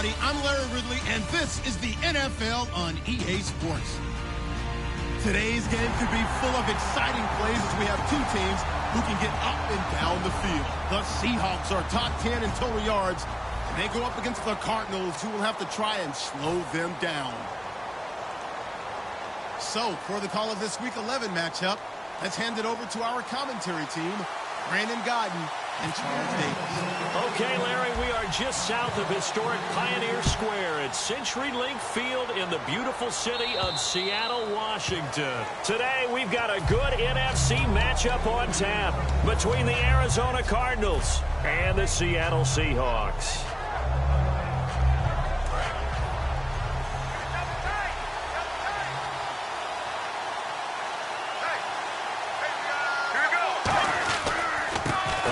everybody. I'm Larry Ridley, and this is the NFL on EA Sports. Today's game could be full of exciting plays as we have two teams who can get up and down the field. The Seahawks are top 10 in total yards, and they go up against the Cardinals, who will have to try and slow them down. So, for the call of this Week 11 matchup, let's hand it over to our commentary team, Brandon Godden and Charles Davis. Okay, Larry, we are just south of historic Pioneer Square at CenturyLink Field in the beautiful city of Seattle, Washington. Today, we've got a good NFC matchup on tap between the Arizona Cardinals and the Seattle Seahawks.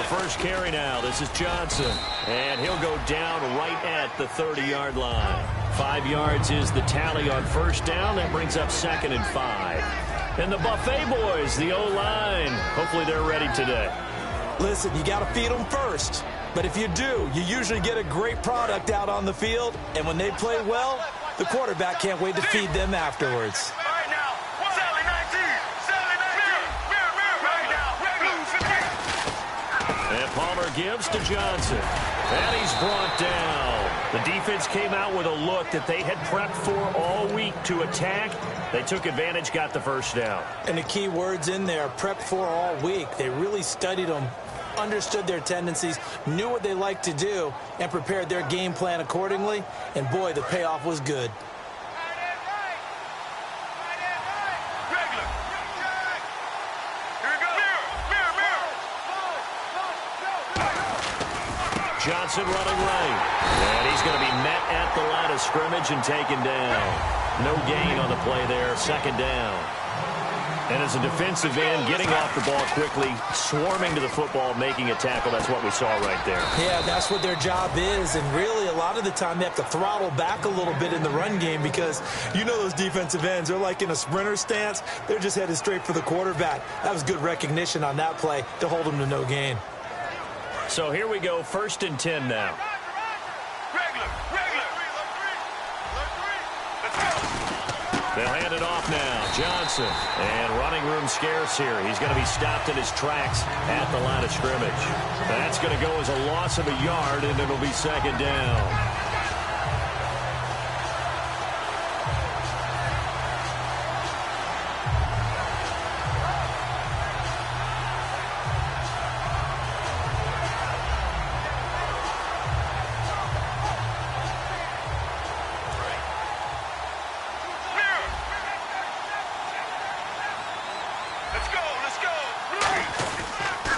First carry now. This is Johnson. And he'll go down right at the 30-yard line. 5 yards is the tally on first down. That brings up 2nd and 5. And the Buffet boys, the O-line, hopefully they're ready today. Listen, you got to feed them first. But if you do, you usually get a great product out on the field. And when they play well, the quarterback can't wait to feed them afterwards. And Palmer gives to Johnson. And he's brought down. The defense came out with a look that they had prepped for all week to attack. They took advantage, got the first down. And the key words in there, prepped for all week. They really studied them, understood their tendencies, knew what they liked to do, and prepared their game plan accordingly. And boy, the payoff was good. Johnson running right. And he's going to be met at the line of scrimmage and taken down. No gain on the play there. 2nd down. And as a defensive end, getting off the ball quickly, swarming to the football, making a tackle. That's what we saw right there. Yeah, that's what their job is. And really, a lot of the time, they have to throttle back a little bit in the run game because you know those defensive ends, they're like in a sprinter stance. They're just headed straight for the quarterback. That was good recognition on that play to hold them to no gain. So here we go, 1st and 10 now. They'll hand it off now. Johnson. And running room scarce here. He's going to be stopped in his tracks at the line of scrimmage. That's going to go as a loss of a yard, and it'll be 2nd down.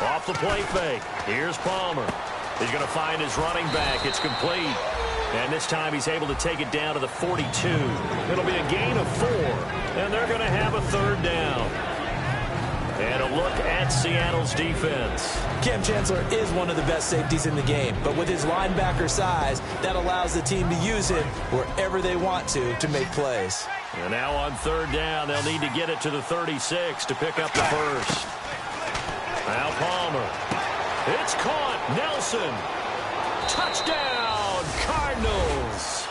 Off the play fake. Here's Palmer. He's going to find his running back. It's complete. And this time he's able to take it down to the 42. It'll be a gain of 4. And they're going to have a 3rd down. And a look at Seattle's defense. Cam Chancellor is one of the best safeties in the game. But with his linebacker size, that allows the team to use it wherever they want to make plays. And now on 3rd down, they'll need to get it to the 36 to pick up the first. Now Palmer. It's caught. Nelson. Touchdown, Cardinals.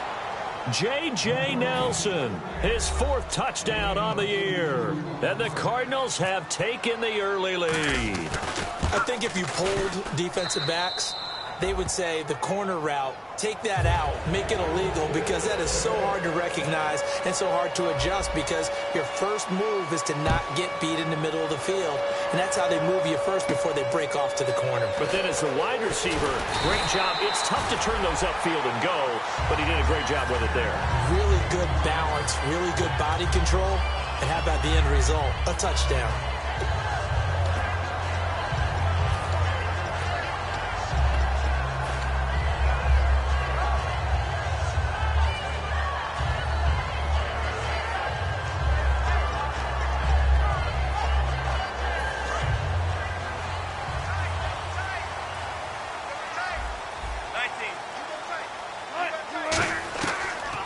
J.J. Nelson, his 4th touchdown on the year. And the Cardinals have taken the early lead. I think if you polled defensive backs, they would say the corner route, take that out, make it illegal, because that is so hard to recognize and so hard to adjust because your first move is to not get beat in the middle of the field. And that's how they move you first before they break off to the corner. But then as a wide receiver, great job. It's tough to turn those upfield and go, but he did a great job with it there. Really good balance, really good body control. And how about the end result? A touchdown.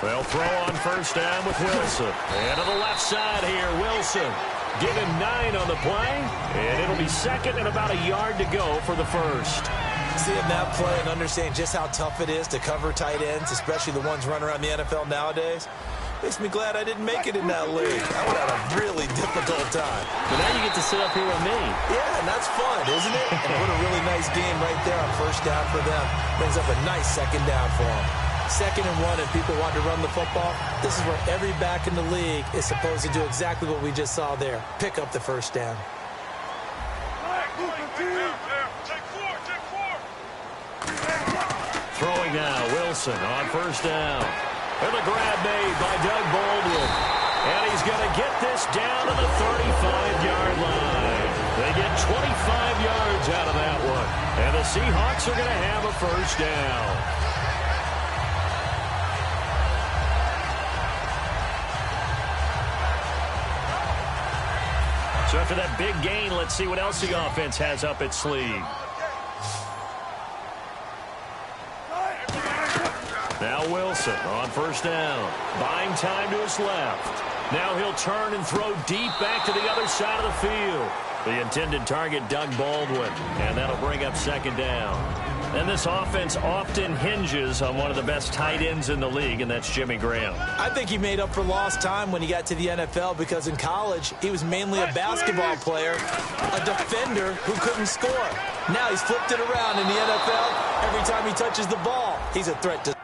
They'll throw on first down with Wilson. And to the left side here, Wilson. Give him 9 on the play. And it'll be 2nd and about a yard to go for the first. Seeing that play and understanding just how tough it is to cover tight ends, especially the ones running around the NFL nowadays, makes me glad I didn't make it in that league. I would have had a really difficult time. But now you get to sit up here with me. Yeah, and that's fun, isn't it? And put a really nice game right there on first down for them. Brings up a nice second down for them. 2nd and 1, and people want to run the football. This is where every back in the league is supposed to do exactly what we just saw there. Pick up the first down. Throwing now, Wilson on first down. And the grab made by Doug Baldwin. And he's going to get this down to the 35-yard line. They get 25 yards out of that one. And the Seahawks are going to have a first down. So after that big gain, let's see what else the offense has up its sleeve. Now Wilson on first down. Buying time to his left. Now he'll turn and throw deep back to the other side of the field. The intended target, Doug Baldwin. And that'll bring up second down. And this offense often hinges on one of the best tight ends in the league, and that's Jimmy Graham. I think he made up for lost time when he got to the NFL because in college, he was mainly a basketball player, a defender who couldn't score. Now he's flipped it around in the NFL. Every time he touches the ball, he's a threat to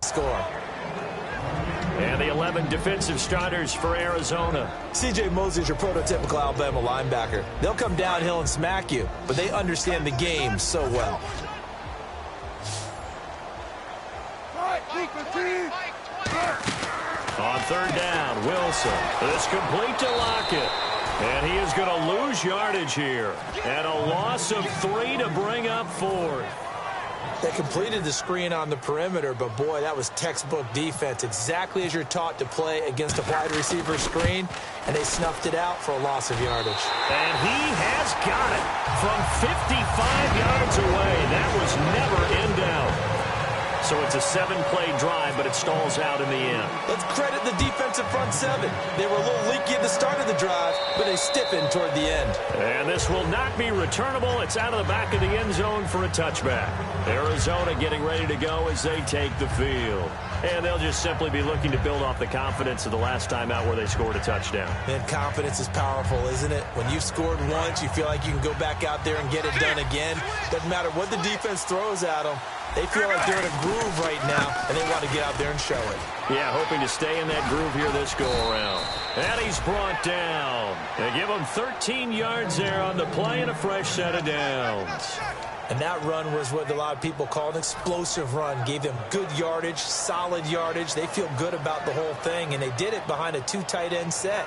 score. And the 11 defensive starters for Arizona. C.J. Mosley's your prototypical Alabama linebacker. They'll come downhill and smack you, but they understand the game so well. On third down, Wilson. It's complete to Lockett. And he is going to lose yardage here. And a loss of 3 to bring up 4th. They completed the screen on the perimeter, but boy, that was textbook defense, exactly as you're taught to play against a wide receiver screen, and they snuffed it out for a loss of yardage. And he has got it from 55 yards away. That was never in doubt. So it's a 7-play drive, but it stalls out in the end. Let's credit the defensive front 7. They were a little leaky at the start of the drive, but they stiffened toward the end. And this will not be returnable. It's out of the back of the end zone for a touchback. Arizona getting ready to go as they take the field. And they'll just simply be looking to build off the confidence of the last time out where they scored a touchdown. Man, confidence is powerful, isn't it? When you've scored once, you feel like you can go back out there and get it done again. Doesn't matter what the defense throws at them. They feel like they're in a groove right now, and they want to get out there and show it. Yeah, hoping to stay in that groove here this go-around. And he's brought down. They give him 13 yards there on the play and a fresh set of downs. And that run was what a lot of people call an explosive run. Gave them good yardage, solid yardage. They feel good about the whole thing, and they did it behind a 2 tight end set.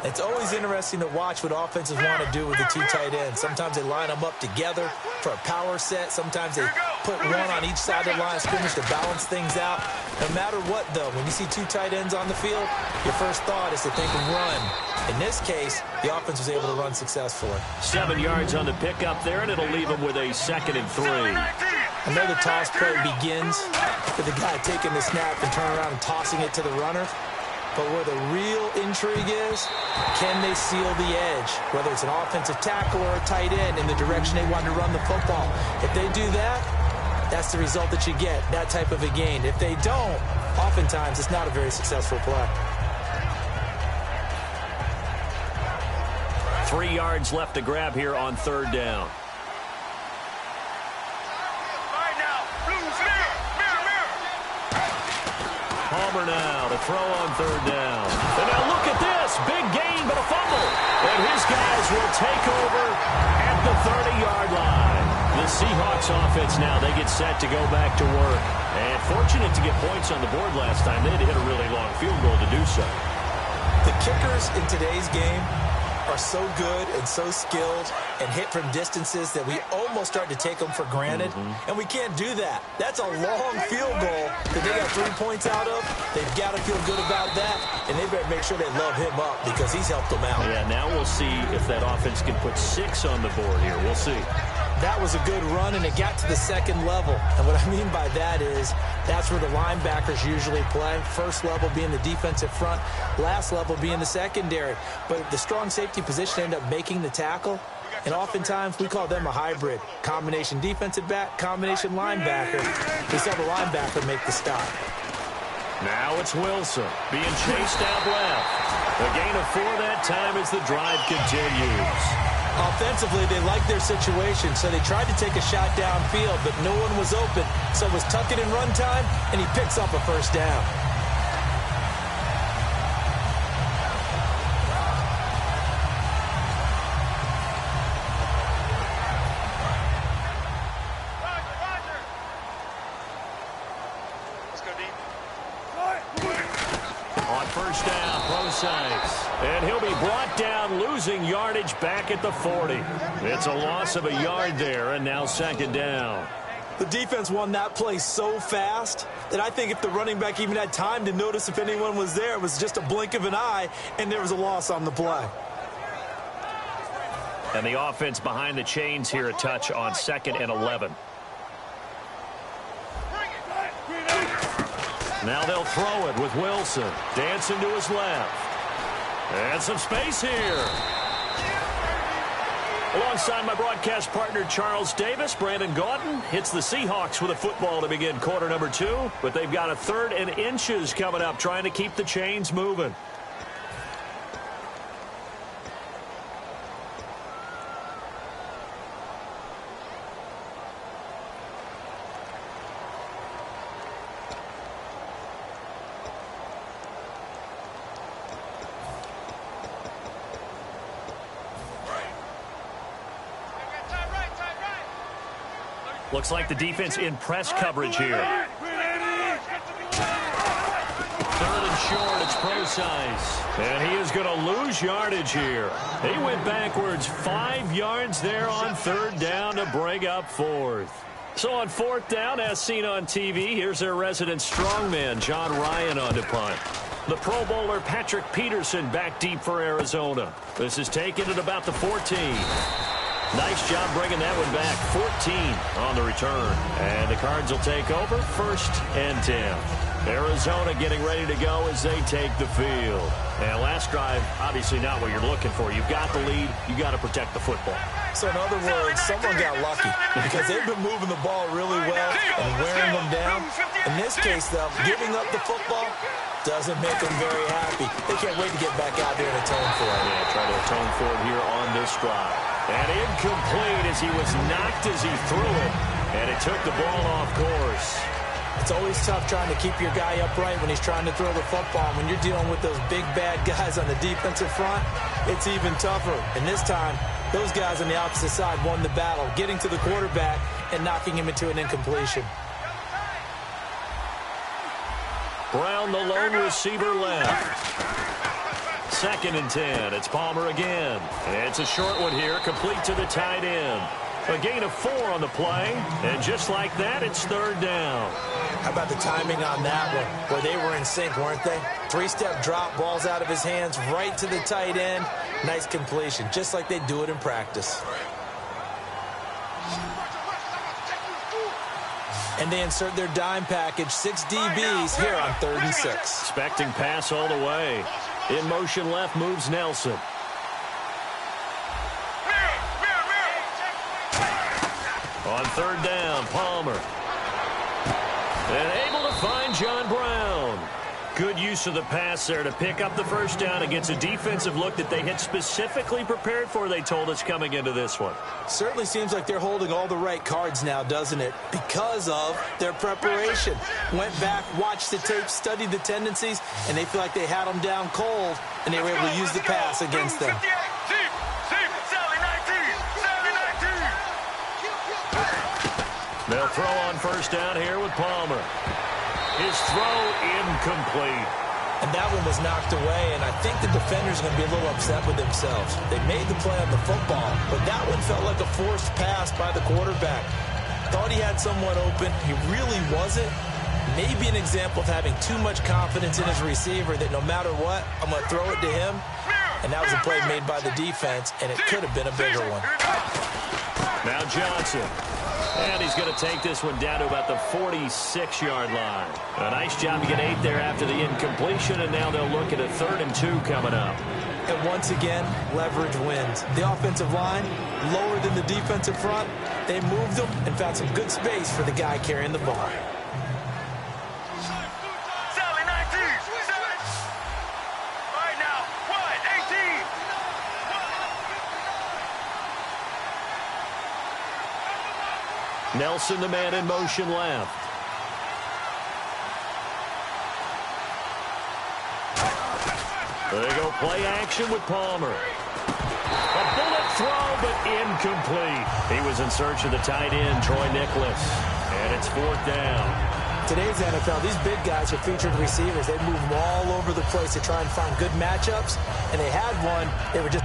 It's always interesting to watch what offenses want to do with the 2 tight ends. Sometimes they line them up together for a power set. Sometimes they put one on each side of the line of scrimmage to balance things out. No matter what, though, when you see 2 tight ends on the field, your first thought is to think run. In this case, the offense was able to run successfully. 7 yards on the pickup there, and it'll leave them with a 2nd and 3. I know the toss play begins with the guy taking the snap and turning around and tossing it to the runner. But where the real intrigue is, can they seal the edge? Whether it's an offensive tackle or a tight end in the direction they want to run the football. If they do that, that's the result that you get, that type of a gain. If they don't, oftentimes it's not a very successful play. 3 yards left to grab here on third down. Palmer now to throw on third down. And now look at this. Big gain, but a fumble. And his guys will take over at the 30-yard line. The Seahawks offense now, they get set to go back to work. And fortunate to get points on the board last time. They had to hit a really long field goal to do so. The kickers in today's game are so good and so skilled and hit from distances that we almost start to take them for granted, and we can't do that. That's a long field goal that they got 3 points out of. They've got to feel good about that, and they better make sure they love him up because he's helped them out. Yeah, now we'll see if that offense can put 6 on the board here. We'll see. That was a good run, and it got to the second level. And what I mean by that is that's where the linebackers usually play. First level being the defensive front, last level being the secondary. But the strong safety position ended up making the tackle, and oftentimes we call them a hybrid. Combination defensive back, combination linebacker. We saw the linebacker make the stop. Now it's Wilson being chased out left. A gain of 4 that time as the drive continues. Offensively, they liked their situation, so they tried to take a shot downfield, but no one was open. So it was tuck it in run time, and he picks up a first down. On first down, Procise. And he'll be brought down, losing yardage back at the 40. It's a loss of a yard there, and now second down. The defense won that play so fast that I think if the running back even had time to notice if anyone was there, it was just a blink of an eye, and there was a loss on the play. And the offense behind the chains here, a touch on 2nd and 11. Now they'll throw it with Wilson. Dancing to his left. And some space here. Alongside my broadcast partner, Charles Davis, Brandon Gaudin hits the Seahawks with a football to begin quarter number 2. But they've got a 3rd and inches coming up, trying to keep the chains moving. Looks like the defense in press coverage here. 3rd and short, it's Procise. And he is going to lose yardage here. He went backwards 5 yards there on 3rd down to bring up 4th. So on 4th down, as seen on TV, here's their resident strongman, John Ryan, on to punt. The Pro Bowler Patrick Peterson back deep for Arizona. This is taken at about the 14. Nice job bringing that one back. 14 on the return. And the Cards will take over 1st and 10. Arizona getting ready to go as they take the field. And last drive, obviously not what you're looking for. You've got the lead. You've got to protect the football. So in other words, someone got lucky because they've been moving the ball really well and wearing them down. In this case, though, giving up the football doesn't make them very happy. They can't wait to get back out there and atone for it. Yeah, try to atone for it here on this drive. And incomplete as he was knocked as he threw it. And it took the ball off course. It's always tough trying to keep your guy upright when he's trying to throw the football. When you're dealing with those big, bad guys on the defensive front, it's even tougher. And this time, those guys on the opposite side won the battle, getting to the quarterback and knocking him into an incompletion. Brown, the lone receiver, left. 2nd and 10. It's Palmer again. And it's a short one here, complete to the tight end. A gain of 4 on the play. And just like that, it's 3rd down. How about the timing on that one, where they were in sync, weren't they? 3-step drop, balls out of his hands, right to the tight end. Nice completion, just like they do it in practice. And they insert their dime package, 6 DBs here on 3rd and 6. Expecting pass all the way. In motion left moves Nelson. On 3rd down, Palmer. And able to find John Brown. Good use of the pass there to pick up the first down against a defensive look that they had specifically prepared for, they told us, coming into this one. Certainly seems like they're holding all the right cards now, doesn't it? Because of their preparation. Went back, watched the tape, studied the tendencies, and they feel like they had them down cold, and they were able to use the pass against them. They'll throw on first down here with Palmer. His throw incomplete. And that one was knocked away, and I think the defenders are going to be a little upset with themselves. They made the play on the football, but that one felt like a forced pass by the quarterback. Thought he had someone open. He really wasn't. Maybe an example of having too much confidence in his receiver that no matter what, I'm going to throw it to him. And that was a play made by the defense, and it could have been a bigger one. Now Johnson. And he's going to take this one down to about the 46-yard line. A nice job to get 8 there after the incompletion, and now they'll look at a 3rd and 2 coming up. And once again, leverage wins. The offensive line, lower than the defensive front. They moved them and found some good space for the guy carrying the ball. Nelson, the man in motion left. There you go, play action with Palmer. A bullet throw, but incomplete. He was in search of the tight end, Troy Nicholas. And it's 4th down. Today's NFL, these big guys are featured receivers. They move them all over the place to try and find good matchups. And they had one. They were just...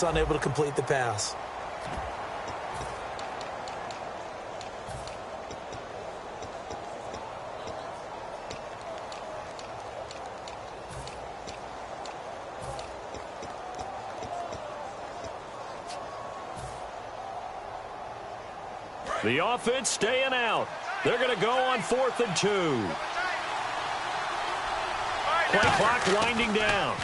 unable to complete the pass. The offense staying out. They're going to go on 4th and 2. Play clock winding down.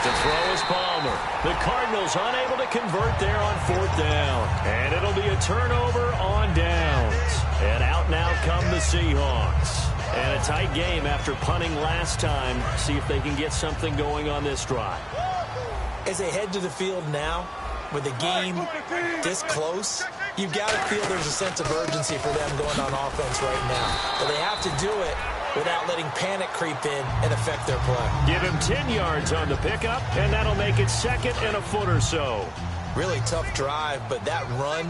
To throw is Palmer. The Cardinals unable to convert there on 4th down. And it'll be a turnover on downs. And out now come the Seahawks. And a tight game after punting last time. See if they can get something going on this drive. As they head to the field now, with the game this close, you've got to feel there's a sense of urgency for them going on offense right now. But they have to do it without letting panic creep in and affect their play. Give him 10 yards on the pickup, and that'll make it 2nd and a foot or so. Really tough drive, but that run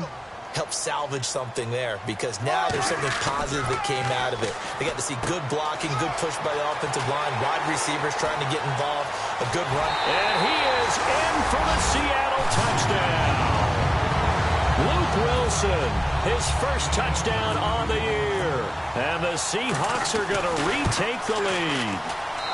helped salvage something there because now there's something positive that came out of it. They got to see good blocking, good push by the offensive line, wide receivers trying to get involved, a good run. And he is in for the Seattle touchdown. Luke Wilson, his first touchdown on the year. And the Seahawks are going to retake the lead.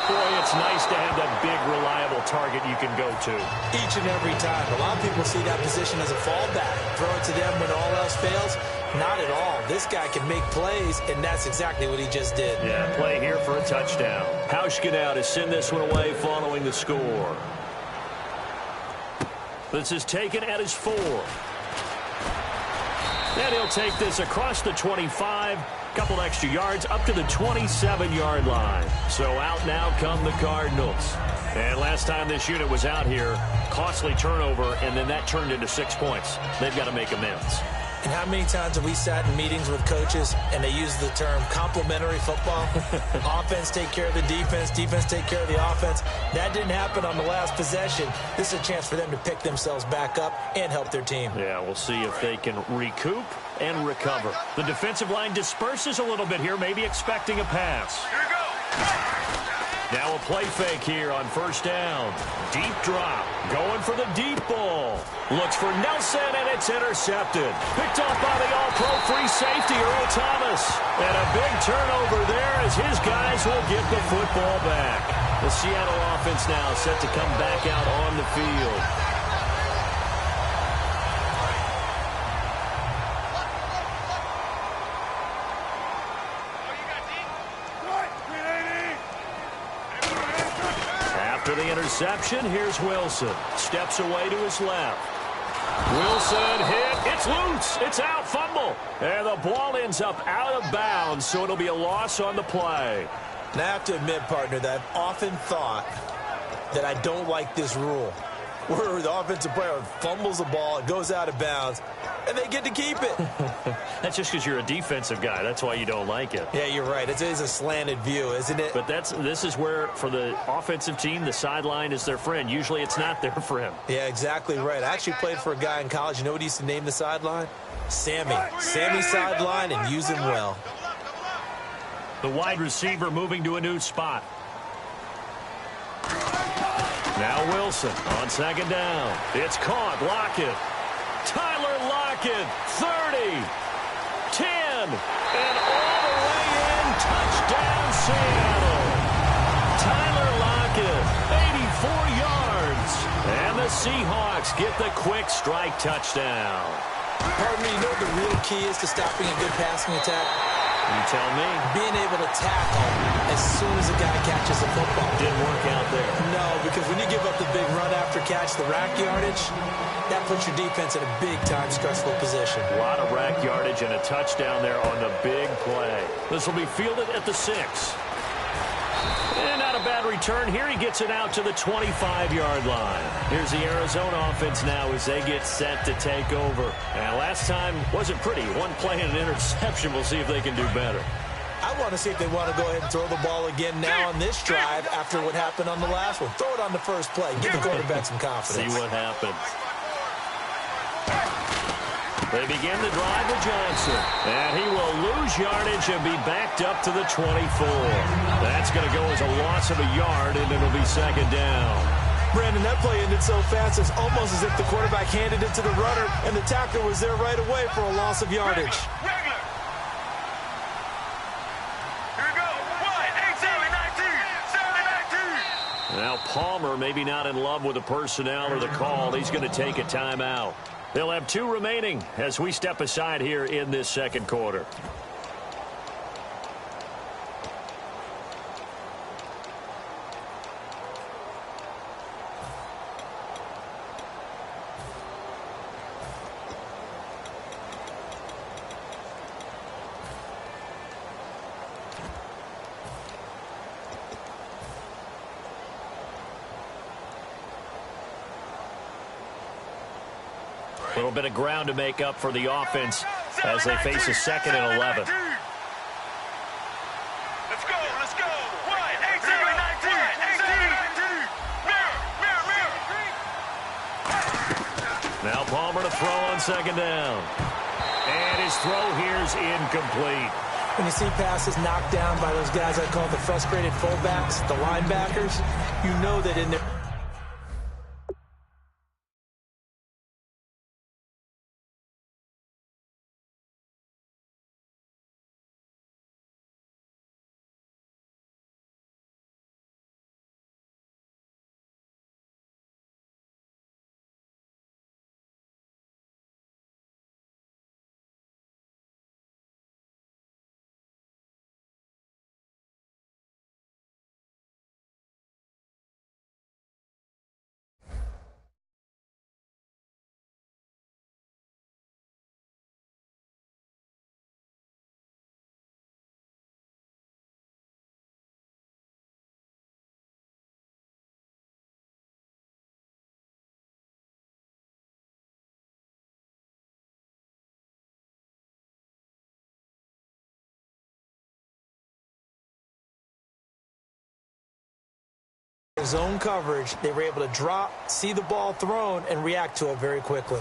Boy, it's nice to have that big, reliable target you can go to. Each and every time. A lot of people see that position as a fallback. Throw it to them when all else fails. Not at all. This guy can make plays, and that's exactly what he just did. Yeah, play here for a touchdown. Hauschka to send this one away following the score. This is taken at his 4. And he'll take this across the 25, couple extra yards up to the 27-yard line. So out now come the Cardinals. And last time this unit was out here, costly turnover, and then that turned into 6 points. They've got to make amends. And how many times have we sat in meetings with coaches and they use the term complementary football? Offense take care of the defense, defense take care of the offense. That didn't happen on the last possession. This is a chance for them to pick themselves back up and help their team. Yeah, we'll see if they can recoup and recover. The defensive line disperses a little bit here, maybe expecting a pass. Now a play fake here on first down. Deep drop. Going for the deep ball. Looks for Nelson, and it's intercepted. Picked off by the all-pro free safety, Earl Thomas. And a big turnover there as his guys will get the football back. The Seattle offense now set to come back out on the field. After the interception, here's Wilson. Steps away to his left. Wilson hit. It's loose. It's out. Fumble. And the ball ends up out of bounds, so it'll be a loss on the play. Now, I have to admit, partner, that I've often thought that I don't like this rule, where the offensive player fumbles the ball, it goes out of bounds, and they get to keep it. That's just because you're a defensive guy. That's why you don't like it. Yeah, you're right. It is a slanted view, isn't it? But this is where, for the offensive team, the sideline is their friend. Usually it's not their friend. Yeah, exactly right. I actually played for a guy in college. You know what he used to name the sideline? Sammy. Sammy sideline, and use him well. The wide receiver moving to a new spot. Now Wilson on second down. It's caught. Lockett. Tyler Lockett. 30. 10. And all the way in. Touchdown Seattle. Tyler Lockett. 84 yards. And the Seahawks get the quick strike touchdown. Pardon me, you know what the real key is to stopping a good passing attack? You tell me. Being able to tackle as soon as a guy catches the football. Didn't work out there. No, because when you give up the big run after catch, the rack yardage, that puts your defense in a big-time stressful position. A lot of rack yardage and a touchdown there on the big play. This will be fielded at the 6. And not a bad return here. He gets it out to the 25-yard line. Here's the Arizona offense now as they get set to take over. And last time wasn't pretty. One play and an interception. We'll see if they can do better. I want to see if they want to go ahead and throw the ball again now on this drive after what happened on the last one. Throw it on the first play. Give the quarterback some confidence. See what happens. They begin the drive with Johnson. And he will lose yardage and be backed up to the 24. That's going to go as a loss of a yard, and it'll be second down. Brandon, that play ended so fast, it's almost as if the quarterback handed it to the runner, and the tackler was there right away for a loss of yardage. Regular. Here we go. 1-8-7-9-2. Now Palmer maybe not in love with the personnel or the call. He's going to take a timeout. They'll have 2 remaining as we step aside here in this second quarter. A little bit of ground to make up for the offense as they face a 2nd and 11. Let's go, let's go. 1-8-7-9-2. Mirror. Now Palmer to throw on second down. And his throw here's incomplete. When you see passes knocked down by those guys I call the frustrated fullbacks, the linebackers, you know that in their... zone coverage, they were able to drop, see the ball thrown, and react to it very quickly.